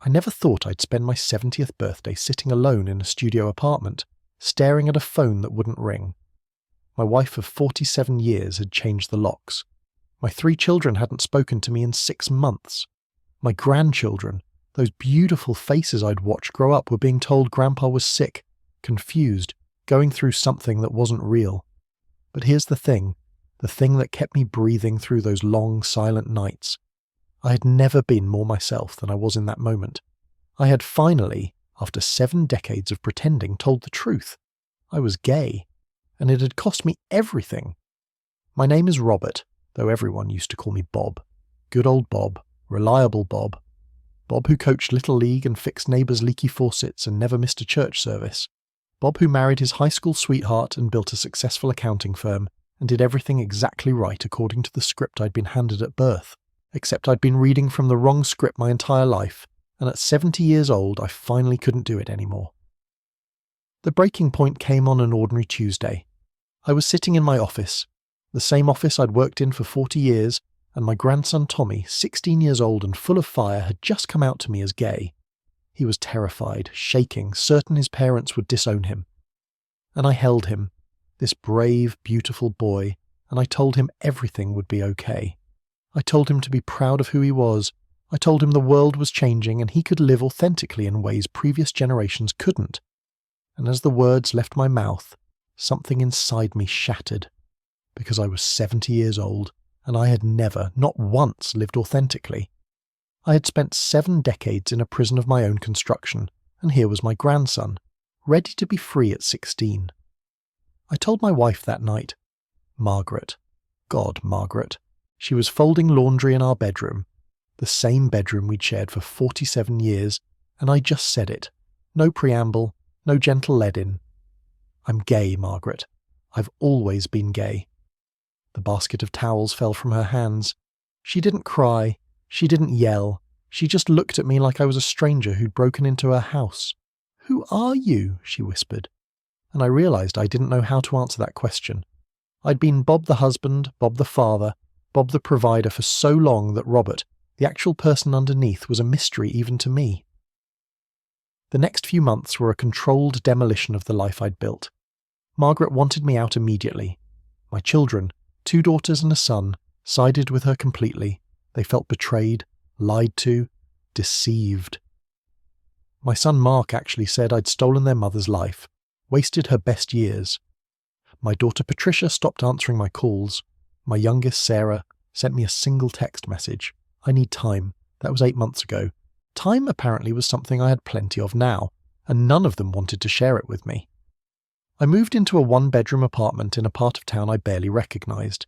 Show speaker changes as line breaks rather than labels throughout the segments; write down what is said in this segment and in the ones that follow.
I never thought I'd spend my 70th birthday sitting alone in a studio apartment, staring at a phone that wouldn't ring. My wife of 47 years had changed the locks. My 3 children hadn't spoken to me in 6 months. My grandchildren, those beautiful faces I'd watched grow up, were being told Grandpa was sick, confused, going through something that wasn't real. But here's the thing that kept me breathing through those long, silent nights. I had never been more myself than I was in that moment. I had finally, after 7 decades of pretending, told the truth. I was gay, and it had cost me everything. My name is Robert, though everyone used to call me Bob. Good old Bob, reliable Bob. Bob who coached Little League and fixed neighbours' leaky faucets and never missed a church service. Bob who married his high school sweetheart and built a successful accounting firm and did everything exactly right according to the script I'd been handed at birth, except I'd been reading from the wrong script my entire life, and at 70 years old I finally couldn't do it anymore. The breaking point came on an ordinary Tuesday. I was sitting in my office, the same office I'd worked in for 40 years, and my grandson Tommy, 16 years old and full of fire, had just come out to me as gay. He was terrified, shaking, certain his parents would disown him. And I held him, this brave, beautiful boy, and I told him everything would be okay. I told him to be proud of who he was. I told him the world was changing and he could live authentically in ways previous generations couldn't. And as the words left my mouth, something inside me shattered, because I was 70 years old and I had never, not once, lived authentically. I had spent 7 decades in a prison of my own construction, and here was my grandson, ready to be free at 16. I told my wife that night. Margaret. God, Margaret. She was folding laundry in our bedroom, the same bedroom we'd shared for 47 years, and I just said it. No preamble, no gentle lead-in. I'm gay, Margaret. I've always been gay. The basket of towels fell from her hands. She didn't cry. She didn't yell. She just looked at me like I was a stranger who'd broken into her house. "Who are you?" she whispered. And I realised I didn't know how to answer that question. I'd been Bob the husband, Bob the father, Bob the provider for so long that Robert, the actual person underneath, was a mystery even to me. The next few months were a controlled demolition of the life I'd built. Margaret wanted me out immediately. My children, 2 daughters and a son, sided with her completely. They felt betrayed, lied to, deceived. My son Mark actually said I'd stolen their mother's life, wasted her best years. My daughter Patricia stopped answering my calls. My youngest, Sarah, sent me a single text message. I need time. That was 8 months ago. Time apparently was something I had plenty of now, and none of them wanted to share it with me. I moved into a 1-bedroom apartment in a part of town I barely recognised.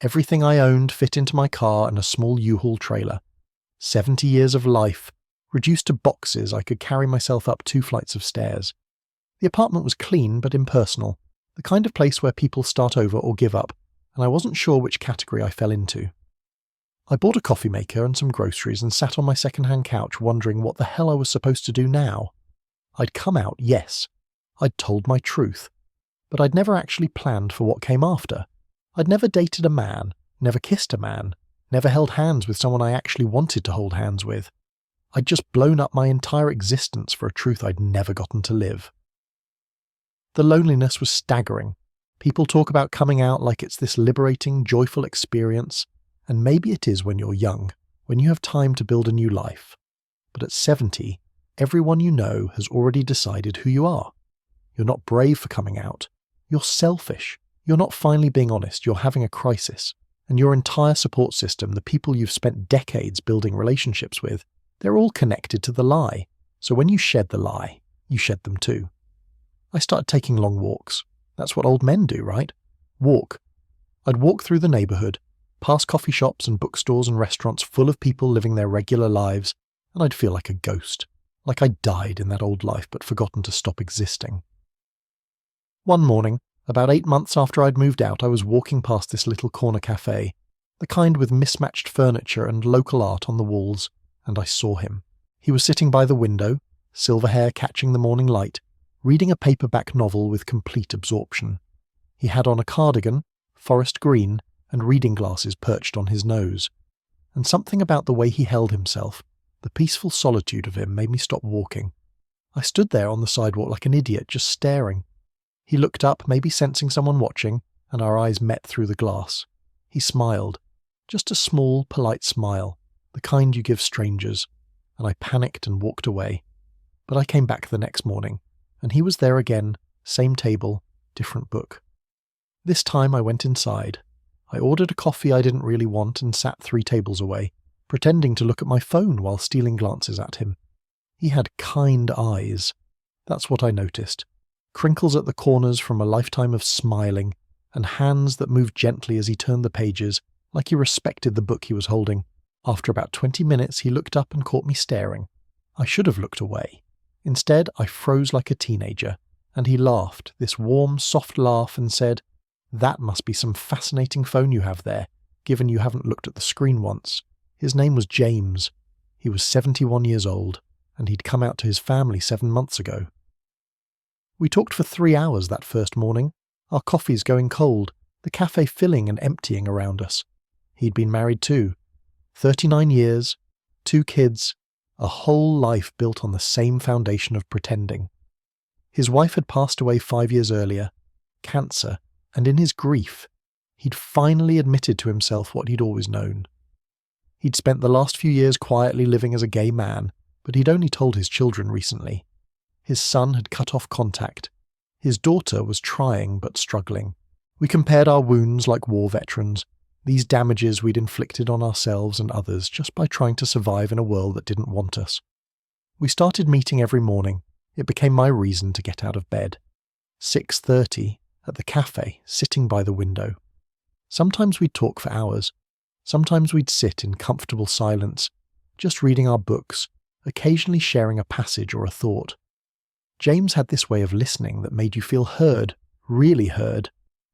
Everything I owned fit into my car and a small U-Haul trailer. 70 years of life, reduced to boxes I could carry myself up 2 flights of stairs. The apartment was clean but impersonal, the kind of place where people start over or give up, and I wasn't sure which category I fell into. I bought a coffee maker and some groceries and sat on my second-hand couch wondering what the hell I was supposed to do now. I'd come out, yes. I'd told my truth. But I'd never actually planned for what came after. I'd never dated a man, never kissed a man, never held hands with someone I actually wanted to hold hands with. I'd just blown up my entire existence for a truth I'd never gotten to live. The loneliness was staggering. People talk about coming out like it's this liberating, joyful experience, and maybe it is when you're young, when you have time to build a new life. But at 70, everyone you know has already decided who you are. You're not brave for coming out. You're selfish. You're not finally being honest. You're having a crisis. And your entire support system, the people you've spent decades building relationships with, they're all connected to the lie. So when you shed the lie, you shed them too. I started taking long walks. That's what old men do, right? Walk. I'd walk through the neighbourhood, past coffee shops and bookstores and restaurants full of people living their regular lives, and I'd feel like a ghost, like I'd died in that old life but forgotten to stop existing. One morning, about 8 months after I'd moved out, I was walking past this little corner cafe, the kind with mismatched furniture and local art on the walls, and I saw him. He was sitting by the window, silver hair catching the morning light, reading a paperback novel with complete absorption. He had on a cardigan, forest green, and reading glasses perched on his nose. And something about the way he held himself, The peaceful solitude of him made me stop walking. I stood there on the sidewalk like an idiot, just staring. He looked up, maybe sensing someone watching, and our eyes met through the glass. He smiled. Just a small, polite smile, the kind you give strangers, and I panicked and walked away. But I came back the next morning, and he was there again, same table, different book. This time I went inside. I ordered a coffee I didn't really want and sat 3 tables away, pretending to look at my phone while stealing glances at him. He had kind eyes. That's what I noticed. Crinkles at the corners from a lifetime of smiling, and hands that moved gently as he turned the pages, like he respected the book he was holding. After about 20 minutes, he looked up and caught me staring. I should have looked away. Instead, I froze like a teenager, and he laughed, this warm, soft laugh, and said, "That must be some fascinating phone you have there, given you haven't looked at the screen once." His name was James. He was 71 years old, and he'd come out to his family 7 months ago. We talked for 3 hours that first morning, our coffees going cold, the cafe filling and emptying around us. He'd been married too. 39 years, 2 kids, a whole life built on the same foundation of pretending. His wife had passed away 5 years earlier, cancer, and in his grief, he'd finally admitted to himself what he'd always known. He'd spent the last few years quietly living as a gay man, but he'd only told his children recently. His son had cut off contact. His daughter was trying but struggling. We compared our wounds like war veterans, these damages we'd inflicted on ourselves and others just by trying to survive in a world that didn't want us. We started meeting every morning. It became my reason to get out of bed. 6:30 at the cafe, sitting by the window. Sometimes we'd talk for hours. Sometimes we'd sit in comfortable silence, just reading our books, occasionally sharing a passage or a thought. James had this way of listening that made you feel heard, really heard,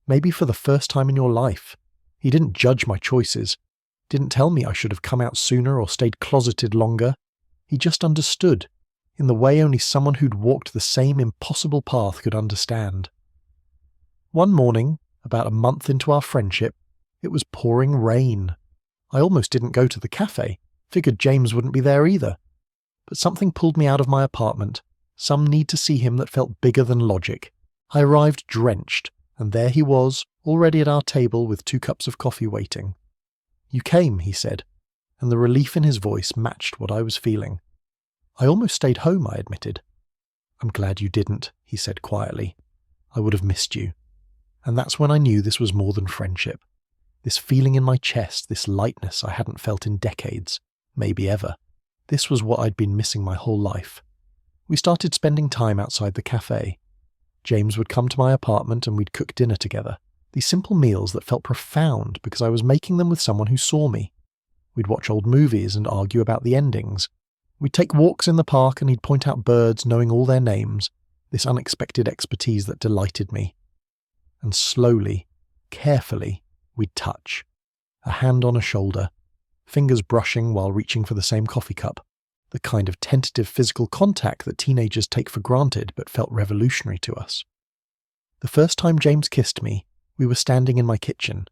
maybe for the first time in your life. He didn't judge my choices, didn't tell me I should have come out sooner or stayed closeted longer. He just understood, in the way only someone who'd walked the same impossible path could understand. One morning, about a month into our friendship, it was pouring rain. I almost didn't go to the cafe, figured James wouldn't be there either. But something pulled me out of my apartment, some need to see him that felt bigger than logic. I arrived drenched, and there he was, already at our table with 2 cups of coffee waiting. "You came," he said, and the relief in his voice matched what I was feeling. "I almost stayed home," I admitted. "I'm glad you didn't," he said quietly. "I would have missed you." And that's when I knew this was more than friendship. This feeling in my chest, this lightness I hadn't felt in decades, maybe ever. This was what I'd been missing my whole life. We started spending time outside the cafe. James would come to my apartment and we'd cook dinner together. These simple meals that felt profound because I was making them with someone who saw me. We'd watch old movies and argue about the endings. We'd take walks in the park and he'd point out birds knowing all their names, this unexpected expertise that delighted me. And slowly, carefully, we'd touch. A hand on a shoulder, fingers brushing while reaching for the same coffee cup, the kind of tentative physical contact that teenagers take for granted but felt revolutionary to us. The first time James kissed me, we were standing in my kitchen.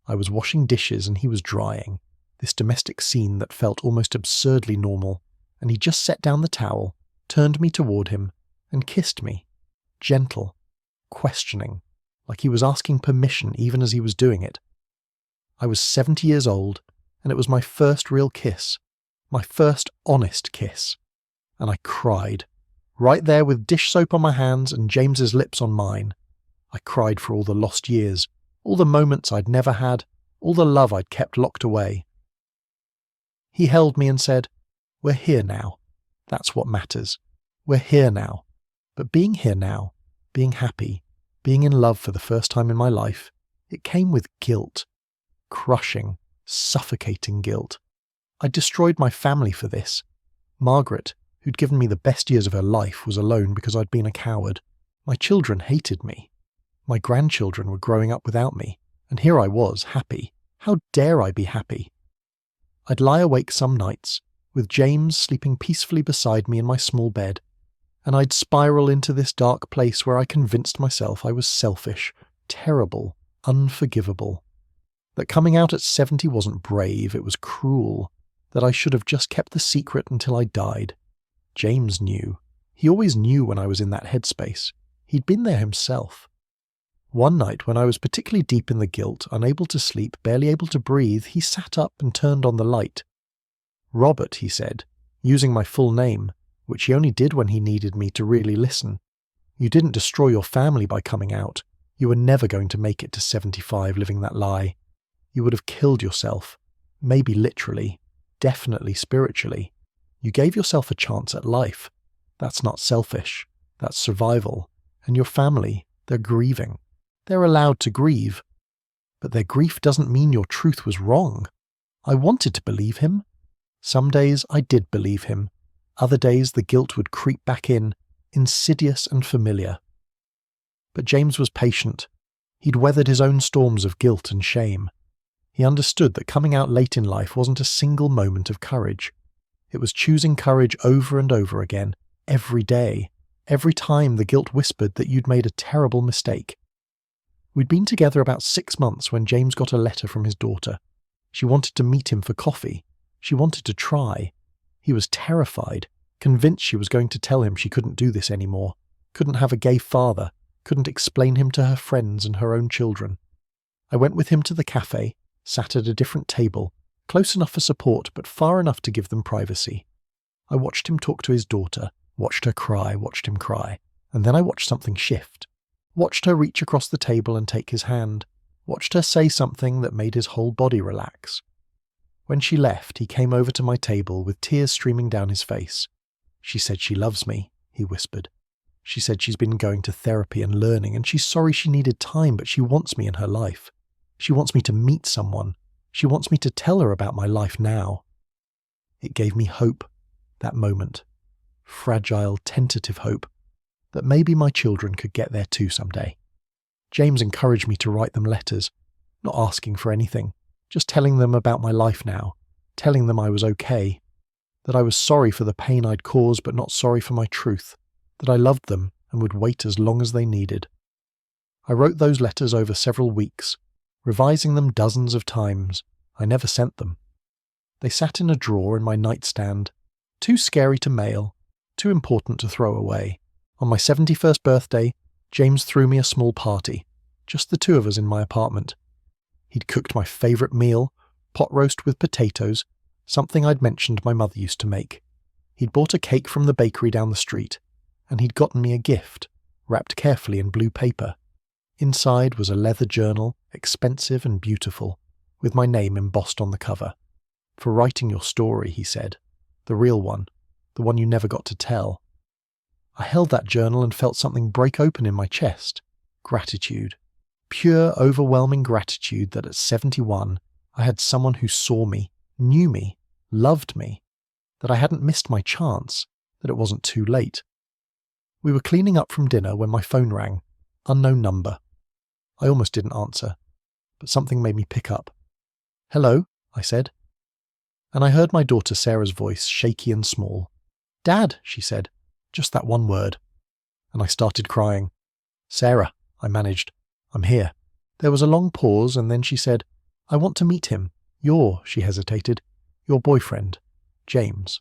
I was washing dishes and he was drying, this domestic scene that felt almost absurdly normal, and he just set down the towel, turned me toward him, and kissed me, gentle, questioning, like he was asking permission even as he was doing it. I was 70 years old, and it was my first real kiss, my first honest kiss, and I cried, right there with dish soap on my hands and James's lips on mine. I cried for all the lost years, all the moments I'd never had, all the love I'd kept locked away. He held me and said, "We're here now. That's what matters. We're here now. But being here now, being happy, being in love for the first time in my life, it came with guilt. Crushing, suffocating guilt. I'd destroyed my family for this. Margaret, who'd given me the best years of her life, was alone because I'd been a coward. My children hated me. My grandchildren were growing up without me, and here I was, happy. How dare I be happy? I'd lie awake some nights, with James sleeping peacefully beside me in my small bed, and I'd spiral into this dark place where I convinced myself I was selfish, terrible, unforgivable. That coming out at 70 wasn't brave, it was cruel. that I should have just kept the secret until I died. James knew. He always knew when I was in that headspace. He'd been there himself. One night when I was particularly deep in the guilt, unable to sleep, barely able to breathe, he sat up and turned on the light. "Robert," he said, using my full name, which he only did when he needed me to really listen. "You didn't destroy your family by coming out. You were never going to make it to 75 living that lie. You would have killed yourself. Maybe literally. Definitely spiritually. You gave yourself a chance at life. That's not selfish. That's survival. And your family, they're grieving. They're allowed to grieve. But their grief doesn't mean your truth was wrong." I wanted to believe him. Some days I did believe him. Other days the guilt would creep back in, insidious and familiar. But James was patient. He'd weathered his own storms of guilt and shame. He understood that coming out late in life wasn't a single moment of courage. It was choosing courage over and over again, every day, every time the guilt whispered that you'd made a terrible mistake. We'd been together about 6 months when James got a letter from his daughter. She wanted to meet him for coffee. She wanted to try. He was terrified, convinced she was going to tell him she couldn't do this anymore, couldn't have a gay father, couldn't explain him to her friends and her own children. I went with him to the cafe, sat at a different table, close enough for support but far enough to give them privacy. I watched him talk to his daughter, watched her cry, watched him cry, and then I watched something shift. Watched her reach across the table and take his hand, watched her say something that made his whole body relax. When she left, he came over to my table with tears streaming down his face. "She said she loves me," he whispered. "She said she's been going to therapy and learning, and she's sorry she needed time, but she wants me in her life. She wants me to meet someone. She wants me to tell her about my life now." It gave me hope, that moment. Fragile, tentative hope that maybe my children could get there too someday. James encouraged me to write them letters, not asking for anything, just telling them about my life now, telling them I was okay, that I was sorry for the pain I'd caused but not sorry for my truth, that I loved them and would wait as long as they needed. I wrote those letters over several weeks, revising them dozens of times. I never sent them. They sat in a drawer in my nightstand, too scary to mail, too important to throw away. On my 71st birthday, James threw me a small party, just the two of us in my apartment. He'd cooked my favourite meal, pot roast with potatoes, something I'd mentioned my mother used to make. He'd bought a cake from the bakery down the street, and he'd gotten me a gift, wrapped carefully in blue paper. Inside was a leather journal, expensive and beautiful, with my name embossed on the cover. "For writing your story," he said. "The real one, the one you never got to tell." I held that journal and felt something break open in my chest. Gratitude. Pure, overwhelming gratitude that at 71 I had someone who saw me, knew me, loved me, that I hadn't missed my chance, that it wasn't too late. We were cleaning up from dinner when my phone rang. Unknown number. I almost didn't answer, but something made me pick up. "Hello," I said. And I heard my daughter Sarah's voice, shaky and small. "Dad," she said, just that one word. And I started crying. "Sarah," I managed. "I'm here." There was a long pause, and then she said, "I want to meet him. She hesitated, "your boyfriend, James.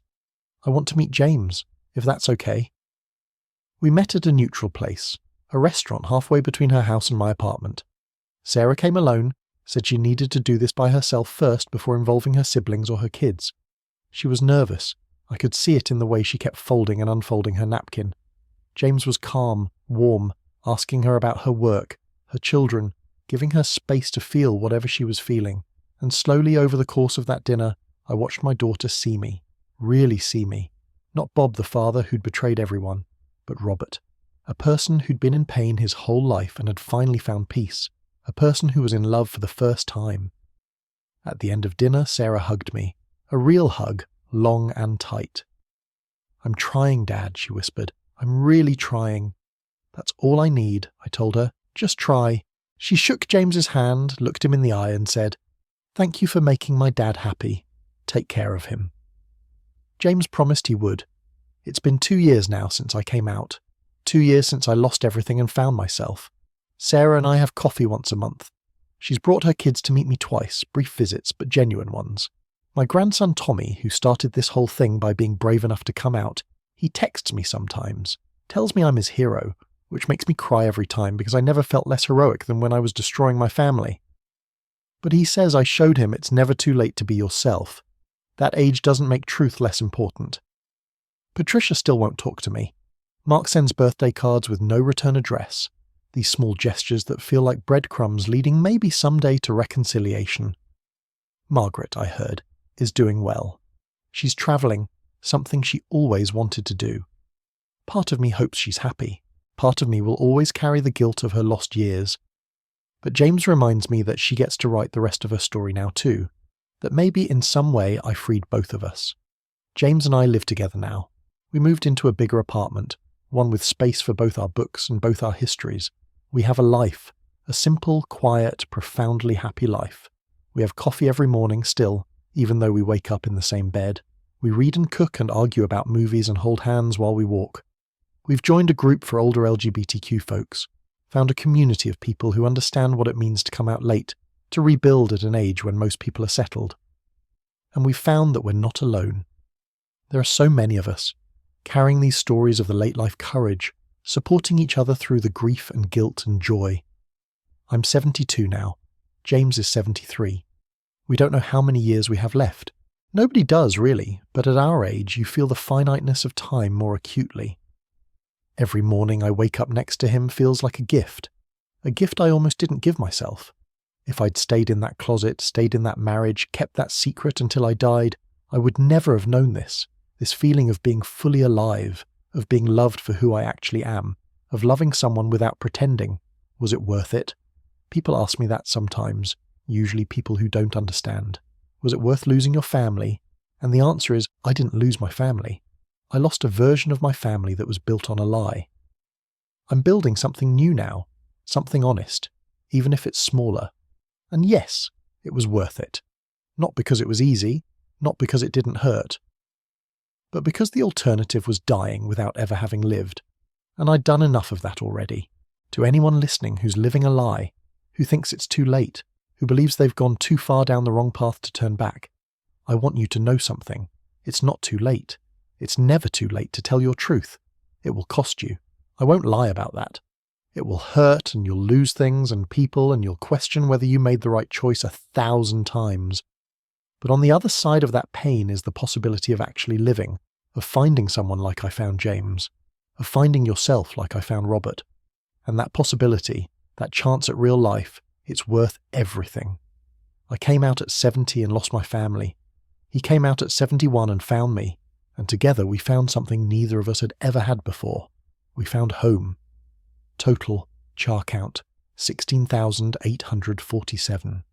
I want to meet James, if that's okay." We met at a neutral place, a restaurant halfway between her house and my apartment. Sarah came alone, said she needed to do this by herself first before involving her siblings or her kids. She was nervous. I could see it in the way she kept folding and unfolding her napkin. James was calm, warm, asking her about her work, her children, giving her space to feel whatever she was feeling. And slowly over the course of that dinner, I watched my daughter see me, really see me. Not Bob the father who'd betrayed everyone, but Robert. A person who'd been in pain his whole life and had finally found peace. A person who was in love for the first time. At the end of dinner, Sarah hugged me. A real hug, long and tight. "I'm trying, Dad," she whispered. "I'm really trying." "That's all I need," I told her. "Just try." She shook James's hand, looked him in the eye and said, "Thank you for making my dad happy. Take care of him." James promised he would. It's been 2 years now since I came out. 2 years since I lost everything and found myself. Sarah and I have coffee once a month. She's brought her kids to meet me twice, brief visits, but genuine ones. My grandson Tommy, who started this whole thing by being brave enough to come out, he texts me sometimes, tells me I'm his hero, which makes me cry every time because I never felt less heroic than when I was destroying my family. But he says I showed him it's never too late to be yourself. That age doesn't make truth less important. Patricia still won't talk to me. Mark sends birthday cards with no return address, these small gestures that feel like breadcrumbs leading maybe someday to reconciliation. Margaret, I heard, is doing well. She's travelling, something she always wanted to do. Part of me hopes she's happy. Part of me will always carry the guilt of her lost years. But James reminds me that she gets to write the rest of her story now too, that maybe in some way I freed both of us. James and I live together now. We moved into a bigger apartment, one with space for both our books and both our histories. We have a life, a simple, quiet, profoundly happy life. We have coffee every morning still, even though we wake up in the same bed. We read and cook and argue about movies and hold hands while we walk. We've joined a group for older LGBTQ folks, found a community of people who understand what it means to come out late, to rebuild at an age when most people are settled. And we've found that we're not alone. There are so many of us, carrying these stories of the late-life courage, supporting each other through the grief and guilt and joy. I'm 72 now. James is 73. We don't know how many years we have left. Nobody does, really, but at our age you feel the finiteness of time more acutely. Every morning I wake up next to him feels like a gift I almost didn't give myself. If I'd stayed in that closet, stayed in that marriage, kept that secret until I died, I would never have known this feeling of being fully alive, of being loved for who I actually am, of loving someone without pretending. Was it worth it? People ask me that sometimes, usually people who don't understand. Was it worth losing your family? And the answer is, I didn't lose my family. I lost a version of my family that was built on a lie. I'm building something new now, something honest, even if it's smaller. And yes, it was worth it. Not because it was easy, not because it didn't hurt, but because the alternative was dying without ever having lived. And I'd done enough of that already. To anyone listening who's living a lie, who thinks it's too late, who believes they've gone too far down the wrong path to turn back, I want you to know something. It's not too late. It's never too late to tell your truth. It will cost you. I won't lie about that. It will hurt and you'll lose things and people and you'll question whether you made the right choice 1,000 times. But on the other side of that pain is the possibility of actually living, of finding someone like I found James, of finding yourself like I found Robert. And that possibility, that chance at real life, it's worth everything. I came out at 70 and lost my family. He came out at 71 and found me. And together we found something neither of us had ever had before. We found home. Total char count 16,847.